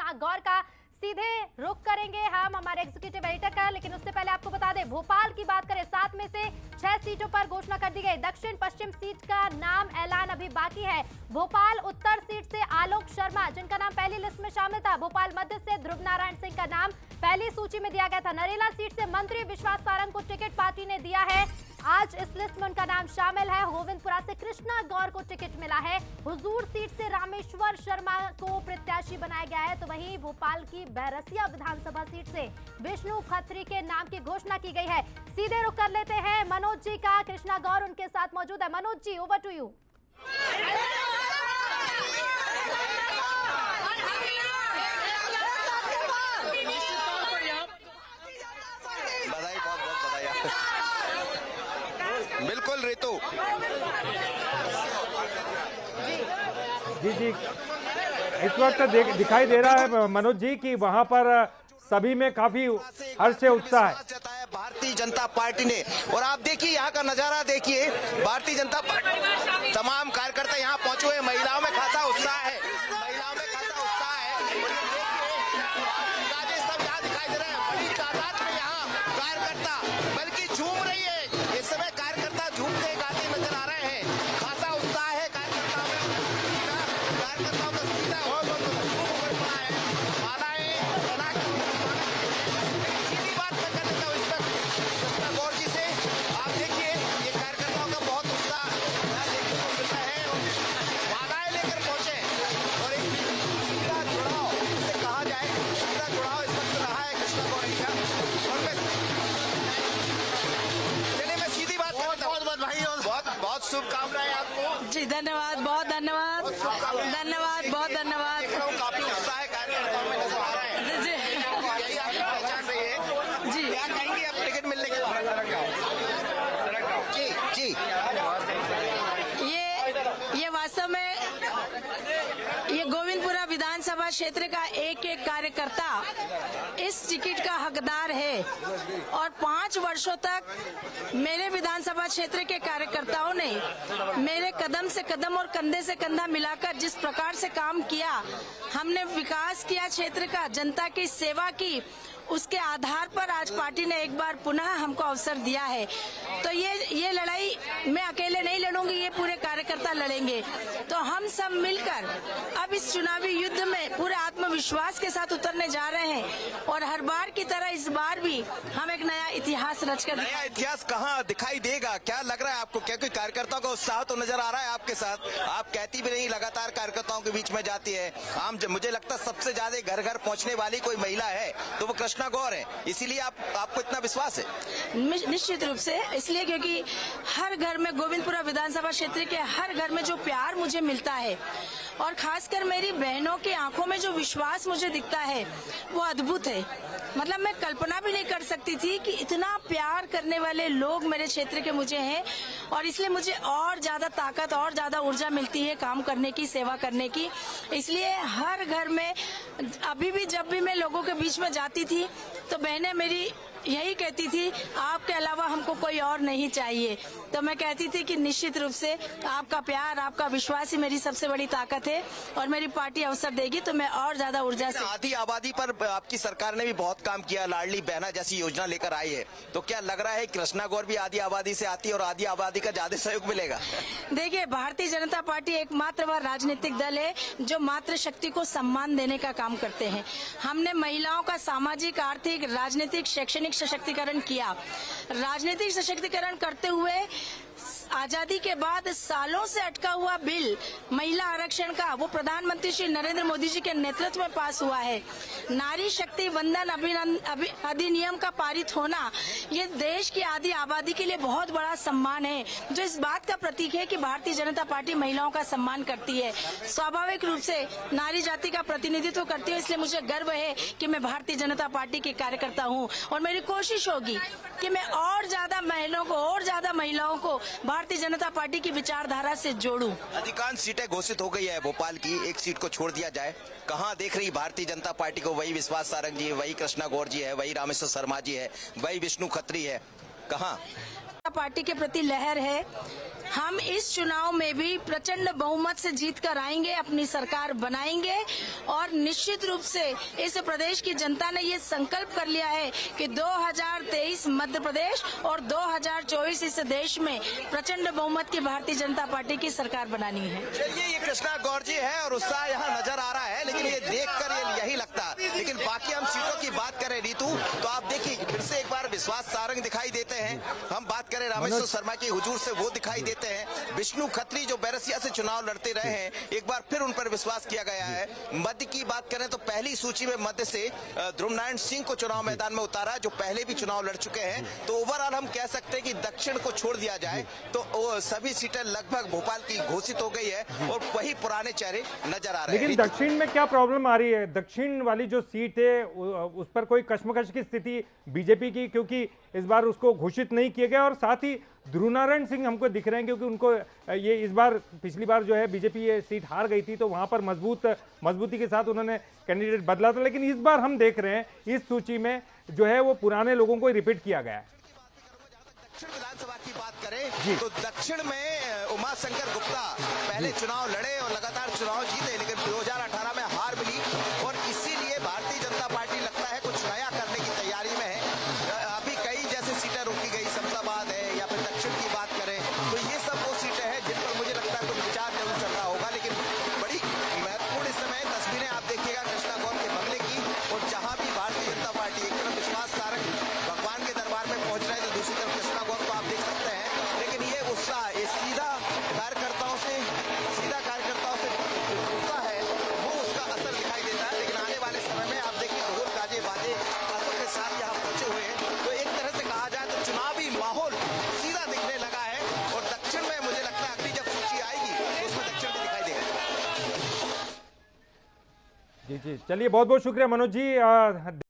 कृष्णा गौर का सीधे रुख करेंगे हम हमारे एग्जीक्यूटिव एडिटर का, लेकिन उससे पहले आपको बता दें भोपाल की बात करें 7 में से 6 सीटों पर घोषणा कर दी गई। दक्षिण पश्चिम सीट का नाम ऐलान अभी बाकी है। भोपाल उत्तर सीट से आलोक शर्मा जिनका नाम पहली लिस्ट में शामिल था, भोपाल मध्य से ध्रुव नारायण सिंह का नाम पहली सूची में दिया गया था। नरेला सीट से मंत्री विश्वास सारंग को टिकट पार्टी ने दिया है, आज इस लिस्ट में उनका नाम शामिल है। गोविंदपुरा से कृष्णा गौर को टिकट मिला है। हुजूर सीट से रामेश्वर शर्मा को प्रत्याशी बनाया गया है, तो वहीं भोपाल की बैरसिया विधानसभा सीट से विष्णु खत्री के नाम की घोषणा की गई है। सीधे रुख कर लेते हैं मनोज जी का, कृष्णा गौर उनके साथ मौजूद है। Manoj ji, over to you. बिल्कुल रितु जी इस वक्त दिखाई दे रहा है मनोज जी कि वहां पर सभी में काफी हर्ष से उत्साह है भारतीय जनता पार्टी ने। और आप देखिए यहाँ का नजारा देखिए, भारतीय जनता पार्टी तमाम कार्यकर्ता यहाँ पहुंचे हुए, महिलाओं में खासा उत्साह है, महिलाओं में खासा उत्साह है। राजेश सब यहाँ दिखाई दे रहे हैं, बड़ी तादाद में यहाँ कार्यकर्ता बल्कि झूम रही है। इस समय कार्यकर्ता झूमते गाते नजर आ रहे हैं, खासा उत्साह है कार्यकर्ताओं में सीधा हो सीधी बात मैं कर देता हूँ इस वक्त कृष्णा गौर जी से। आप देखिए ये कार्यकर्ताओं का बहुत उत्साह यहाँ देखने को मिलता है, बाधाएं लेकर पहुंचे और एक सीधा जुड़ाव जिसे कहा जाए, सीधा जुड़ाव इस वक्त रहा है कृष्णा गौर जी का। और मैं चलिए मैं सीधी बात बहुत भाई और बहुत शुभकामनाएं आपको। जी धन्यवाद, बहुत धन्यवाद, धन्यवाद, बहुत धन्यवाद। काफी उत्साह है कार्यकर्ताओं में नजर आ रहा है। जी यही आपकी पहचान रही है। जी क्या कहेंगे आप टिकट मिलने के बाद? जी ये वास्तव में ये गोविंदपुरा विधानसभा क्षेत्र का एक एक कार्यकर्ता इस टिकट का हकदार है और 5 वर्षों तक मेरे विधानसभा क्षेत्र के कार्यकर्ताओं ने मेरे कदम से कदम और कंधे से कंधा मिलाकर जिस प्रकार से काम किया, हमने विकास किया क्षेत्र का, जनता की सेवा की, उसके आधार पर आज पार्टी ने एक बार पुनः हमको अवसर दिया है। तो ये लड़ाई मैं अकेले नहीं लड़ूंगी, ये पूरे कार्यकर्ता लड़ेंगे। तो हम सब मिलकर अब इस चुनावी युद्ध में पूरे आत्मविश्वास के साथ उतरने जा रहे हैं और हर बार की तरह इस बार भी हम एक नया इतिहास रचकर। नया इतिहास कहाँ दिखाई देगा, क्या लग रहा है आपको? क्योंकि कार्यकर्ताओं का उत्साह तो नजर आ रहा है आपके साथ, आप कहती भी नहीं, लगातार कार्यकर्ताओं के बीच में जाती है। मुझे लगता है सबसे ज्यादा घर घर पहुँचने वाली कोई महिला है तो वो कृष्णा गौर है, इसीलिए आपको इतना विश्वास है? निश्चित रूप से इसलिए क्योंकि हर घर में, गोविंदपुरा विधानसभा क्षेत्र के हर घर में जो प्यार मुझे मिलता है और खासकर मेरी बहनों की आंखों में जो विश्वास मुझे दिखता है वो अद्भुत है। मतलब मैं कल्पना भी नहीं कर सकती थी कि इतना प्यार करने वाले लोग मेरे क्षेत्र के मुझे हैं और इसलिए मुझे और ज्यादा ताकत और ज्यादा ऊर्जा मिलती है काम करने की, सेवा करने की। इसलिए हर घर में अभी भी जब भी मैं लोगों के बीच में जाती थी तो बहनें मेरी यही कहती थी, आपके अलावा हमको कोई और नहीं चाहिए। तो मैं कहती थी कि निश्चित रूप से आपका प्यार, आपका विश्वास ही मेरी सबसे बड़ी ताकत है और मेरी पार्टी अवसर देगी तो मैं और ज्यादा ऊर्जा से। आधी आबादी पर आपकी सरकार ने भी बहुत काम किया, लाडली बहना जैसी योजना लेकर आई है, तो क्या लग रहा है कृष्णा गौर भी आधी आबादी से आती है और आधी आबादी का ज्यादा सहयोग मिलेगा? देखिए, भारतीय जनता पार्टी एकमात्र वह राजनीतिक दल है जो मातृशक्ति को सम्मान देने का काम करते हैं। हमने महिलाओं का सामाजिक, आर्थिक, राजनीतिक, शैक्षणिक सशक्तिकरण किया। राजनीतिक सशक्तिकरण करते हुए आजादी के बाद सालों से अटका हुआ बिल महिला आरक्षण का वो प्रधानमंत्री श्री नरेंद्र मोदी जी के नेतृत्व में पास हुआ है। नारी शक्ति वंदन अधिनियम का पारित होना ये देश की आधी आबादी के लिए बहुत बड़ा सम्मान है, जो इस बात का प्रतीक है कि भारतीय जनता पार्टी महिलाओं का सम्मान करती है। स्वाभाविक रूप से नारी जाति का प्रतिनिधित्व करती हूँ, इसलिए मुझे गर्व है कि मैं भारतीय जनता पार्टी की कार्यकर्ता हूँ और मेरी कोशिश होगी कि मैं और ज्यादा महिलाओं को भारतीय जनता पार्टी की विचारधारा से जोड़ूं। अधिकांश सीटें घोषित हो गई है भोपाल की, एक सीट को छोड़ दिया जाए, कहां देख रही भारतीय जनता पार्टी को? वही विश्वास सारंग जी है, वही कृष्णा गौर जी है, वही रामेश्वर शर्मा जी है, वही विष्णु खत्री है, कहा। पार्टी के प्रति लहर है। हम इस चुनाव में भी प्रचंड बहुमत से जीत कर आएंगे, अपनी सरकार बनाएंगे और निश्चित रूप से इस प्रदेश की जनता ने ये संकल्प कर लिया है कि 2023 मध्य प्रदेश और 2024 इस देश में प्रचंड बहुमत की भारतीय जनता पार्टी की सरकार बनानी है। चलिए, ये कृष्णा गौर जी है और उत्साह यहाँ नजर आ रहा है, लेकिन ये देखकर ये यही लगता है। लेकिन बाकी हम सीटों की बात करें रीतू, तो आप देखिए फिर से एक बार विश्वास सारंग दिखाई देते हैं। हम बात करें रामेश्वर शर्मा की हुजूर से, वो दिखाई देते हैं। विष्णु खत्री जो बैरसिया से चुनाव लड़ते रहे हैं, एक बार फिर उन पर विश्वास किया गया है। मध्य की बात करें तो पहली सूची में मध्य से ध्रुव नारायण सिंह को चुनाव मैदान में उतारा, जो पहले भी चुनाव लड़ चुके हैं। तो ओवरऑल हम कह सकते हैं कि दक्षिण को छोड़ दिया जाए तो सभी सीटें लगभग भोपाल की घोषित हो गई है और वही पुराने चेहरे नजर आ रहे हैं। लेकिन दक्षिण में क्या प्रॉब्लम आ रही है? दक्षिण वाली जो सीट है उस पर कोई कश्मकश की स्थिति बीजेपी की, क्योंकि इस बार उसको घोषित नहीं किया गया और साथ ही ध्रुव नारायण सिंह हमको दिख रहे हैं, क्योंकि उनको ये इस बार, पिछली बार जो है बीजेपी ये सीट हार गई थी तो वहां पर मजबूती के साथ उन्होंने कैंडिडेट बदला था, लेकिन इस बार हम देख रहे हैं इस सूची में जो है वो पुराने लोगों को रिपीट किया गया है। दक्षिण विधानसभा की बात करें तो दक्षिण में उमा शंकर गुप्ता पहले चुनाव लड़े और लगातार चुनाव जीते, लेकिन 2018 में हार मिली और इसीलिए भारतीय जनता पार्टी लगता है कुछ नया करने की तैयारी में है। अभी कई जैसे सीटें रोकी गई, शमशाबाद है या फिर दक्षिण की बात करें तो ये सब वो सीटें हैं जिन पर मुझे लगता है कुछ विचार जरूर चल रहा होगा। लेकिन बड़ी महत्वपूर्ण इस समय तस्वीरें आप देखिएगा कृष्णा गौर के बंगले की, और जहां भी भारतीय जनता पार्टी एक तरफ विश्वास सारंग भगवान के दरबार में पहुंच रहे हैं तो दूसरी तरफ कृष्णा गौर को आप देख सकते हैं। लेकिन ये उत्साह, ये सीधा कार्यकर्ताओं से जुड़ता है, वो उसका असर दिखाई देता है। लेकिन आने वाले समय में आप देखिए ढोल गाजे बाजे खासों के साथ यहाँ पहुंचे हुए हैं, तो एक तरह से कहा जाए तो चुनावी माहौल सीधा दिखने लगा है। और दक्षिण में मुझे लगता है अगली जब सूची आएगी तो उसमें दक्षिण भी दिखाई देगा। जी, चलिए, बहुत बहुत शुक्रिया मनोज जी।